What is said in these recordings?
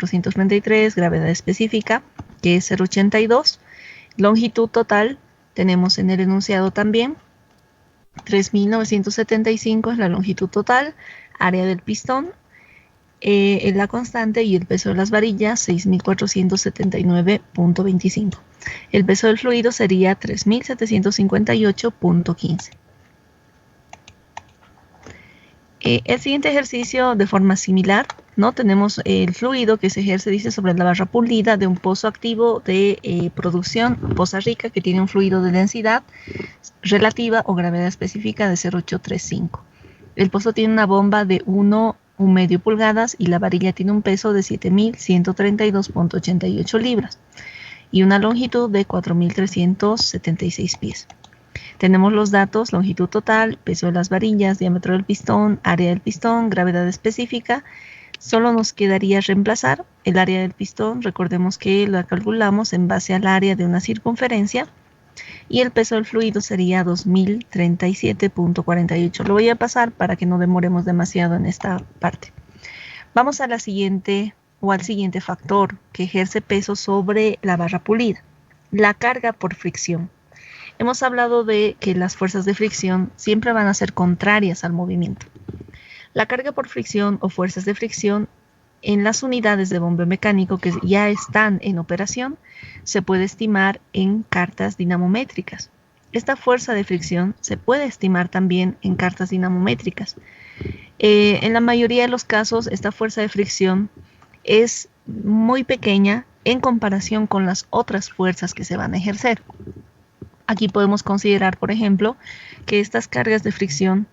6.433, gravedad específica, que es 0.82. Longitud total, tenemos en el enunciado también, 3.975 es la longitud total, área del pistón, la constante y el peso de las varillas, 6.479.25. El peso del fluido sería 3.758.15. El siguiente ejercicio de forma similar, ¿no? Tenemos el fluido que se ejerce, dice, sobre la barra pulida de un pozo activo de producción, Poza Rica, que tiene un fluido de densidad relativa o gravedad específica de 0.835. El pozo tiene una bomba de 1,1 pulgadas y la varilla tiene un peso de 7.132.88 libras y una longitud de 4.376 pies. Tenemos los datos: longitud total, peso de las varillas, diámetro del pistón, área del pistón, gravedad específica. Solo nos quedaría reemplazar el área del pistón. Recordemos que la calculamos en base al área de una circunferencia. Y el peso del fluido sería 2037.48. Lo voy a pasar para que no demoremos demasiado en esta parte. Vamos a la siguiente o al siguiente factor que ejerce peso sobre la barra pulida: la carga por fricción. Hemos hablado de que las fuerzas de fricción siempre van a ser contrarias al movimiento. La carga por fricción o fuerzas de fricción en las unidades de bombeo mecánico que ya están en operación se puede estimar en cartas dinamométricas. Esta fuerza de fricción se puede estimar también en cartas dinamométricas. En la mayoría de los casos, esta fuerza de fricción es muy pequeña en comparación con las otras fuerzas que se van a ejercer. Aquí podemos considerar, por ejemplo, que estas cargas de fricción,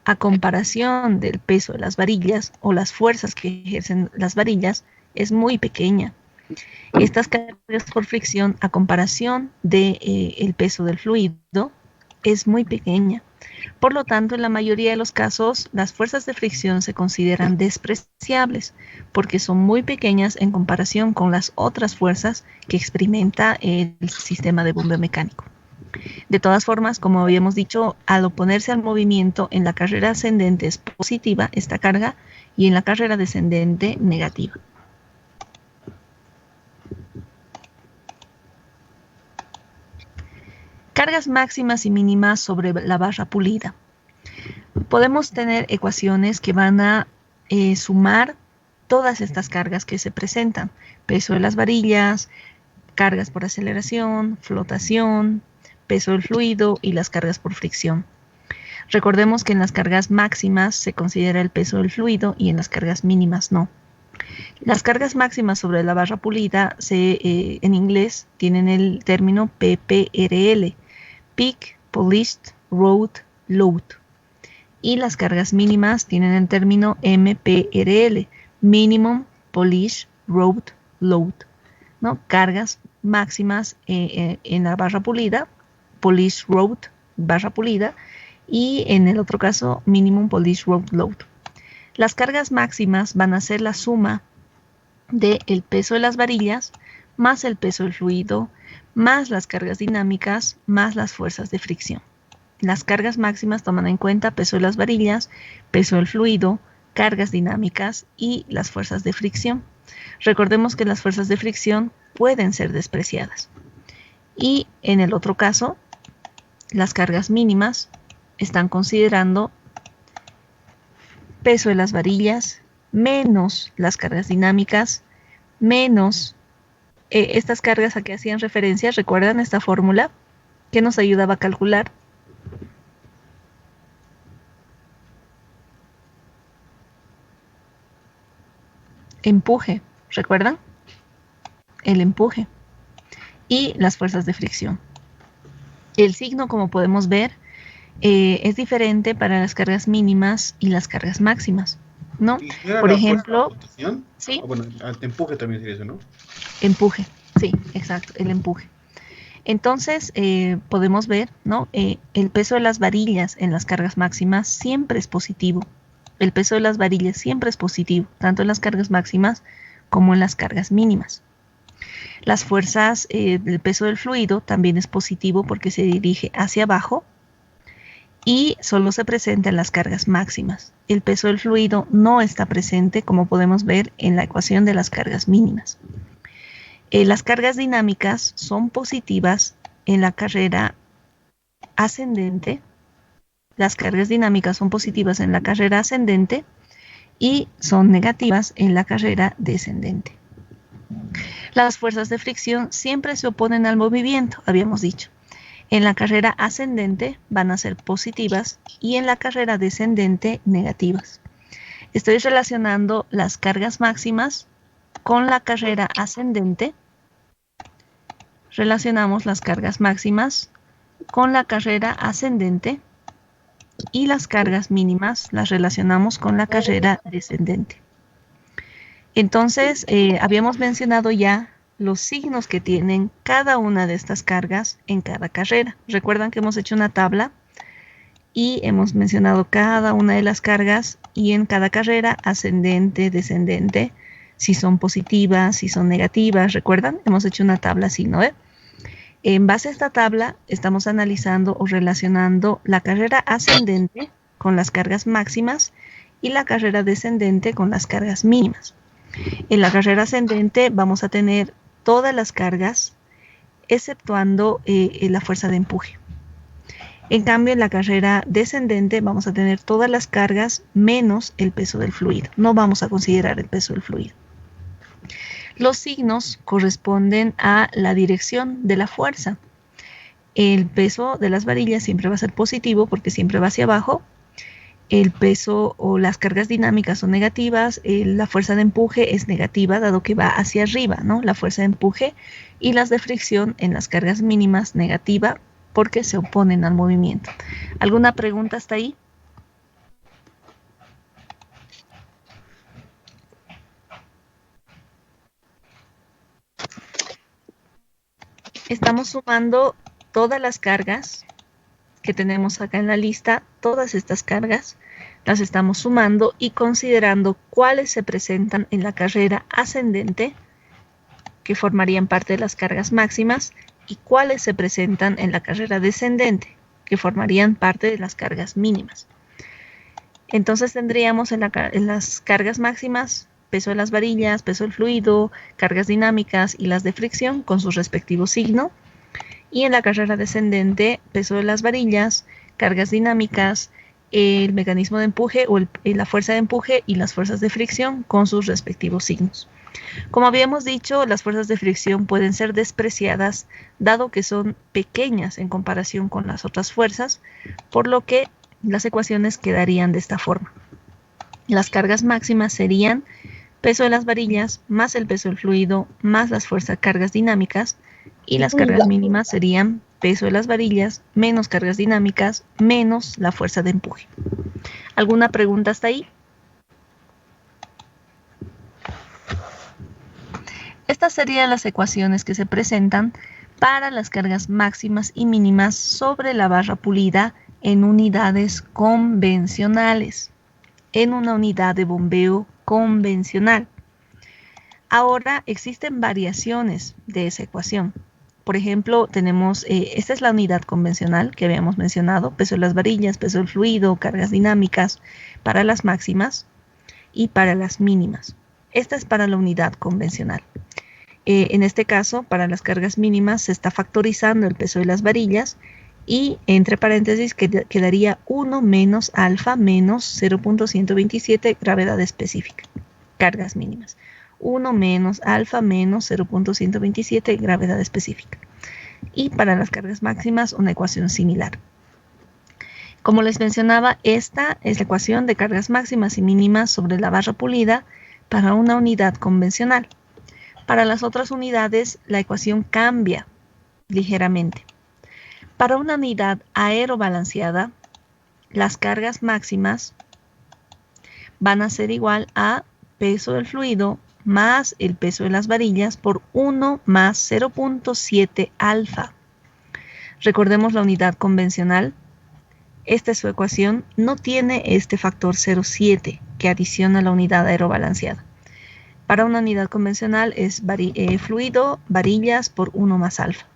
a comparación del peso de las varillas o las fuerzas que ejercen las varillas, es muy pequeña. Estas cargas por fricción, a comparación del peso del fluido, es muy pequeña. Por lo tanto, en la mayoría de los casos, las fuerzas de fricción se consideran despreciables porque son muy pequeñas en comparación con las otras fuerzas que experimenta el sistema de bombeo mecánico. De todas formas, como habíamos dicho, al oponerse al movimiento, en la carrera ascendente es positiva esta carga y en la carrera descendente negativa. Cargas máximas y mínimas sobre la barra pulida. Podemos tener ecuaciones que van a sumar todas estas cargas que se presentan: peso de las varillas, cargas por aceleración, flotación, peso del fluido y las cargas por fricción. Recordemos que en las cargas máximas se considera el peso del fluido y en las cargas mínimas no. Las cargas máximas sobre la barra pulida en inglés tienen el término PPRL, Peak Polished Road Load, y las cargas mínimas tienen el término MPRL, Minimum Polished Road Load, ¿no? Cargas máximas en la barra pulida, Polished Road, barra pulida, y en el otro caso, Minimum Polished Road Load. Las cargas máximas van a ser la suma del peso de las varillas más el peso del fluido, más las cargas dinámicas, más las fuerzas de fricción. Las cargas máximas toman en cuenta peso de las varillas, peso del fluido, cargas dinámicas y las fuerzas de fricción. Recordemos que las fuerzas de fricción pueden ser despreciadas. Y en el otro caso, las cargas mínimas están considerando peso de las varillas menos las cargas dinámicas menos estas cargas a que hacían referencia. ¿Recuerdan esta fórmula que nos ayudaba a calcular? Empuje, ¿recuerdan? El empuje y las fuerzas de fricción. El signo, como podemos ver, es diferente para las cargas mínimas y las cargas máximas, ¿no? Por ejemplo, ¿sí? Bueno, el empuje también sería eso, ¿no? Empuje, sí, exacto, el empuje. Entonces, podemos ver, ¿no? El peso de las varillas en las cargas máximas siempre es positivo. El peso de las varillas siempre es positivo, tanto en las cargas máximas como en las cargas mínimas. Las fuerzas del peso del fluido también es positivo porque se dirige hacia abajo y solo se presenta en las cargas máximas. El peso del fluido no está presente, como podemos ver en la ecuación de las cargas mínimas. Las cargas dinámicas son positivas en la carrera ascendente. Las cargas dinámicas son positivas en la carrera ascendente y son negativas en la carrera descendente. Las fuerzas de fricción siempre se oponen al movimiento, habíamos dicho. En la carrera ascendente van a ser positivas y en la carrera descendente negativas. Estoy relacionando las cargas máximas con la carrera ascendente. Relacionamos las cargas máximas con la carrera ascendente y las cargas mínimas las relacionamos con la carrera descendente. Entonces, habíamos mencionado ya los signos que tienen cada una de estas cargas en cada carrera. Recuerdan que hemos hecho una tabla y hemos mencionado cada una de las cargas y en cada carrera ascendente, descendente, si son positivas, si son negativas. ¿Recuerdan? Hemos hecho una tabla así, ¿no? En base a esta tabla estamos analizando o relacionando la carrera ascendente con las cargas máximas y la carrera descendente con las cargas mínimas. En la carrera ascendente vamos a tener todas las cargas exceptuando la fuerza de empuje. En cambio, en la carrera descendente vamos a tener todas las cargas menos el peso del fluido. No vamos a considerar el peso del fluido. Los signos corresponden a la dirección de la fuerza. El peso de las varillas siempre va a ser positivo porque siempre va hacia abajo. El peso o las cargas dinámicas son negativas. La fuerza de empuje es negativa dado que va hacia arriba, ¿no? La fuerza de empuje, y las de fricción en las cargas mínimas negativa porque se oponen al movimiento. ¿Alguna pregunta hasta ahí? Estamos sumando todas las cargas que tenemos acá en la lista, todas estas cargas las estamos sumando y considerando cuáles se presentan en la carrera ascendente, que formarían parte de las cargas máximas, y cuáles se presentan en la carrera descendente, que formarían parte de las cargas mínimas. Entonces tendríamos en las cargas máximas peso de las varillas, peso del fluido, cargas dinámicas y las de fricción con su respectivo signo. Y en la carrera descendente, peso de las varillas, cargas dinámicas, el mecanismo de empuje o la fuerza de empuje y las fuerzas de fricción con sus respectivos signos. Como habíamos dicho, las fuerzas de fricción pueden ser despreciadas dado que son pequeñas en comparación con las otras fuerzas, por lo que las ecuaciones quedarían de esta forma. Las cargas máximas serían peso de las varillas más el peso del fluido más las cargas dinámicas, y las cargas mínimas serían peso de las varillas menos cargas dinámicas menos la fuerza de empuje. ¿Alguna pregunta hasta ahí? Estas serían las ecuaciones que se presentan para las cargas máximas y mínimas sobre la barra pulida en unidades convencionales, en una unidad de bombeo convencional. Ahora existen variaciones de esa ecuación. Por ejemplo, tenemos, esta es la unidad convencional que habíamos mencionado, peso de las varillas, peso del fluido, cargas dinámicas para las máximas y para las mínimas. Esta es para la unidad convencional. En este caso, para las cargas mínimas se está factorizando el peso de las varillas y entre paréntesis quedaría 1 menos alfa menos 0.127 gravedad específica, cargas mínimas. 1 menos alfa menos 0.127 gravedad específica. Y para las cargas máximas una ecuación similar. Como les mencionaba, esta es la ecuación de cargas máximas y mínimas sobre la barra pulida para una unidad convencional. Para las otras unidades la ecuación cambia ligeramente. Para una unidad aerobalanceada, las cargas máximas van a ser igual a peso del fluido más el peso de las varillas por 1 más 0.7 alfa. Recordemos la unidad convencional. Esta es su ecuación. No tiene este factor 0.7 que adiciona la unidad aerobalanceada. Para una unidad convencional es fluido, varillas por 1 más alfa.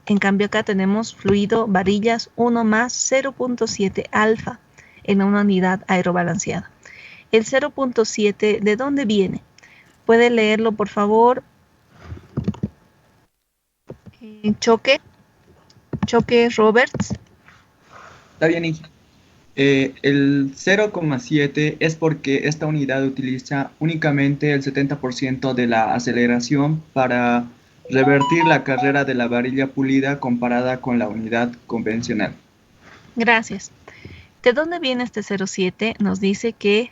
En cambio acá tenemos fluido varillas 1 más 0.7 alfa en una unidad aerobalanceada. El 0.7, ¿de dónde viene? ¿Puede leerlo, por favor? Choque Roberts. Está bien, Inge. El 0,7 es porque esta unidad utiliza únicamente el 70% de la aceleración para revertir la carrera de la varilla pulida comparada con la unidad convencional. Gracias. ¿De dónde viene este 0,7? Nos dice que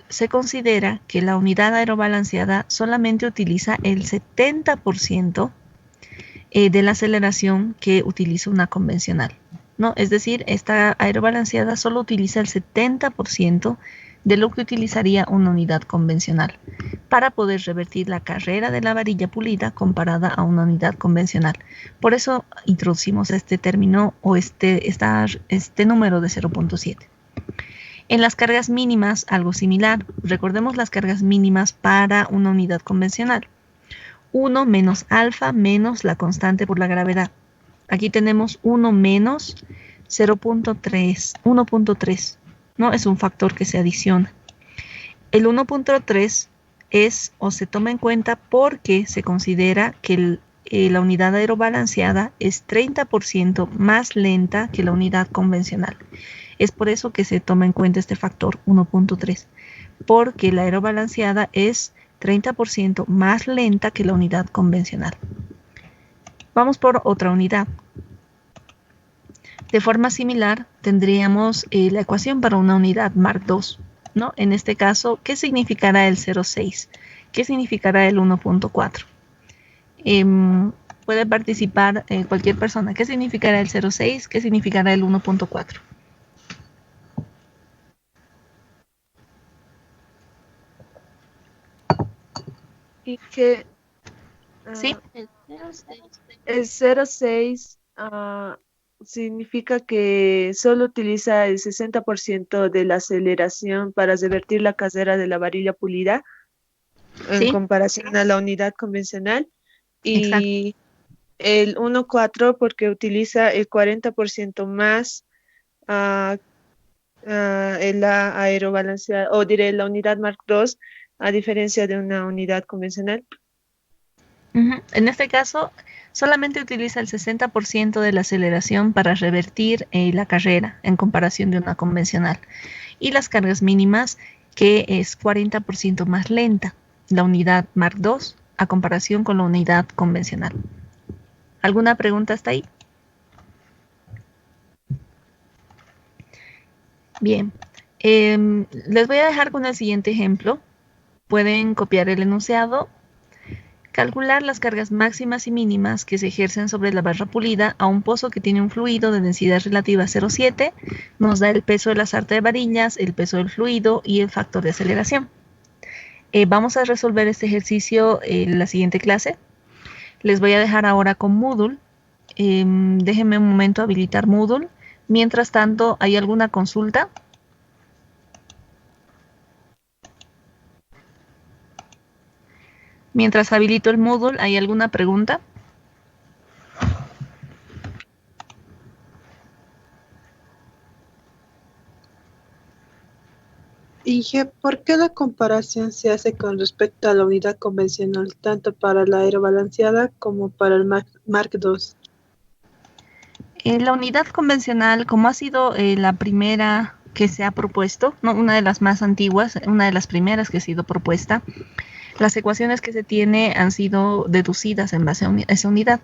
se considera que la unidad aerobalanceada solamente utiliza el 70% de la aceleración que utiliza una convencional, ¿no? Es decir, esta aerobalanceada solo utiliza el 70% de lo que utilizaría una unidad convencional para poder revertir la carrera de la varilla pulida comparada a una unidad convencional. Por eso introducimos este término o este número de 0.7. En las cargas mínimas, algo similar. Recordemos las cargas mínimas para una unidad convencional. 1 menos alfa menos la constante por la gravedad. Aquí tenemos 1 menos 0.3, 1.3, ¿no? Es un factor que se adiciona. El 1.3 es o se toma en cuenta porque se considera que la unidad aerobalanceada es 30% más lenta que la unidad convencional. Es por eso que se toma en cuenta este factor 1.3, porque la aerobalanceada es 30% más lenta que la unidad convencional. Vamos por otra unidad. De forma similar, tendríamos la ecuación para una unidad Mark II, ¿no? En este caso, ¿qué significará el 0,6? ¿Qué significará el 1.4? Puede participar cualquier persona. ¿Qué significará el 0,6? ¿Qué significará el 1.4? Y que ¿Sí? el 0,6 significa que solo utiliza el 60% de la aceleración para revertir la carrera de la varilla pulida en ¿Sí? comparación a la unidad convencional. Exacto. Y el 1,4 porque utiliza el 40% más en la aerobalanceada, o diré la unidad Mark II, a diferencia de una unidad convencional. En este caso, solamente utiliza el 60% de la aceleración para revertir la carrera en comparación de una convencional. Y las cargas mínimas, que es 40% más lenta, la unidad Mark II a comparación con la unidad convencional. ¿Alguna pregunta hasta ahí? Bien. Les voy a dejar con el siguiente ejemplo. Pueden copiar el enunciado. Calcular las cargas máximas y mínimas que se ejercen sobre la barra pulida a un pozo que tiene un fluido de densidad relativa 0,7 nos da el peso de la sarta de varillas, el peso del fluido y el factor de aceleración. Vamos a resolver este ejercicio en la siguiente clase. Les voy a dejar ahora con Moodle. Déjenme un momento habilitar Moodle. Mientras tanto, ¿hay alguna consulta? Mientras habilito el Moodle, ¿hay alguna pregunta? Inge, ¿por qué la comparación se hace con respecto a la unidad convencional, tanto para la aerobalanceada como para el Mark II? La unidad convencional, como ha sido la primera que se ha propuesto, ¿no? Una de las más antiguas, una de las primeras que ha sido propuesta, las ecuaciones que se tiene han sido deducidas en base a esa unidad.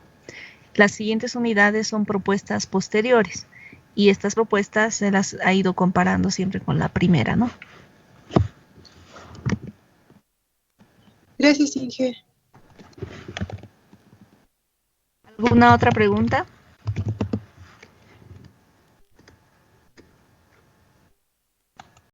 Las siguientes unidades son propuestas posteriores y estas propuestas se las ha ido comparando siempre con la primera, ¿no? Gracias, Inge. ¿Alguna otra pregunta?